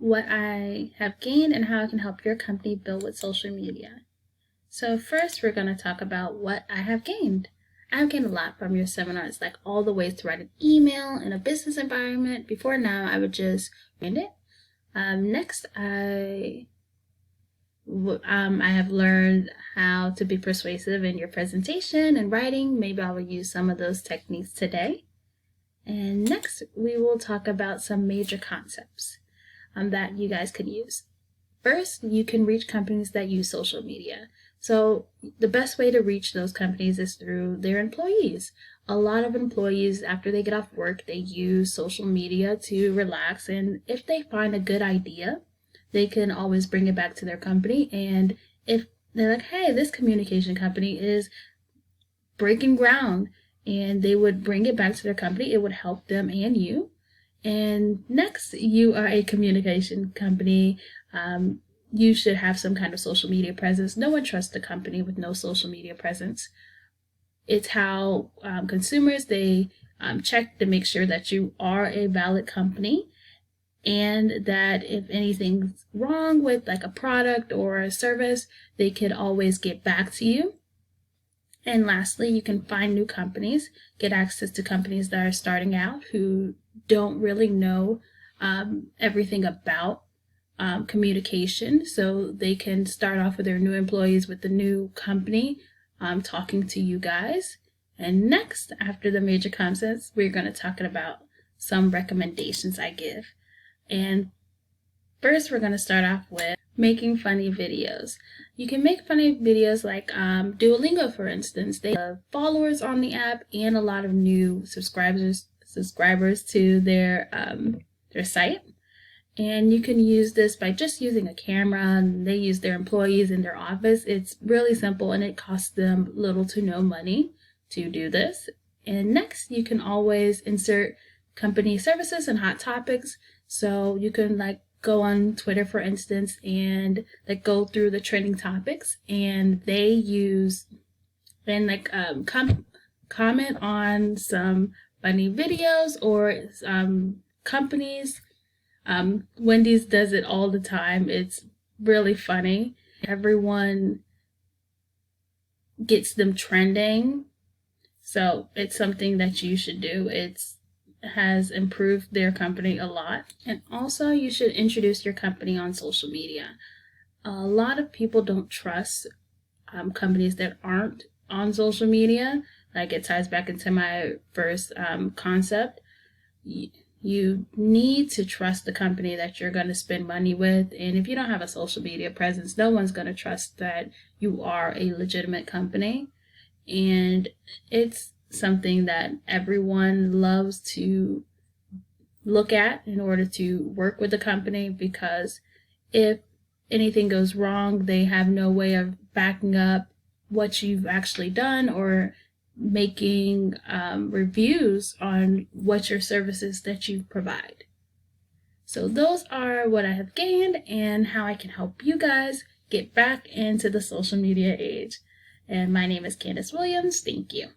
what I have gained and how I can help your company build with social media. So first, we're going to talk about what I have gained. I have gained a lot from your seminars, like all the ways to write an email in a business environment. Before now, I would just read it. Next, I have learned how to be persuasive in your presentation and writing. Maybe I will use some of those techniques today. And next, we will talk about some major concepts that you guys could use. First, you can reach companies that use social media. So the best way to reach those companies is through their employees. A lot of employees, after they get off work, they use social media to relax. And if they find a good idea, they can always bring it back to their company. And if they're like, hey, this communication company is breaking ground, and they would bring it back to their company, it would help them and you. And next, you are a communication company. You should have some kind of social media presence. No one trusts a company with no social media presence. It's how consumers, they check to make sure that you are a valid company, and that if anything's wrong with like a product or a service, they could always get back to you. And lastly, you can find new companies, get access to companies that are starting out who don't really know everything about communication. So they can start off with their new employees with the new company talking to you guys. And next, after the major concepts, we're going to talk about some recommendations I give. And first, we're going to start off with making funny videos. You can make funny videos like Duolingo, for instance. They have followers on the app and a lot of new subscribers to their site. And you can use this by just using a camera, and they use their employees in their office. It's really simple, and it costs them little to no money to do this. And next, you can always insert company services and hot topics. So you can like go on Twitter, for instance, and like go through the trending topics, and they use and like comment on some funny videos or companies. Wendy's does it all the time. It's really funny. Everyone gets them trending, so it's something that you should do. It has improved their company a lot. And also, you should introduce your company on social media. A lot of people don't trust companies that aren't on social media. Like, it ties back into my first concept. You need to trust the company that you're going to spend money with. And if you don't have a social media presence, no one's going to trust that you are a legitimate company. And it's something that everyone loves to look at in order to work with the company, because if anything goes wrong, they have no way of backing up what you've actually done or making reviews on what your services that you provide. So those are what I have gained and how I can help you guys get back into the social media age. And my name is Candace Williams. Thank you.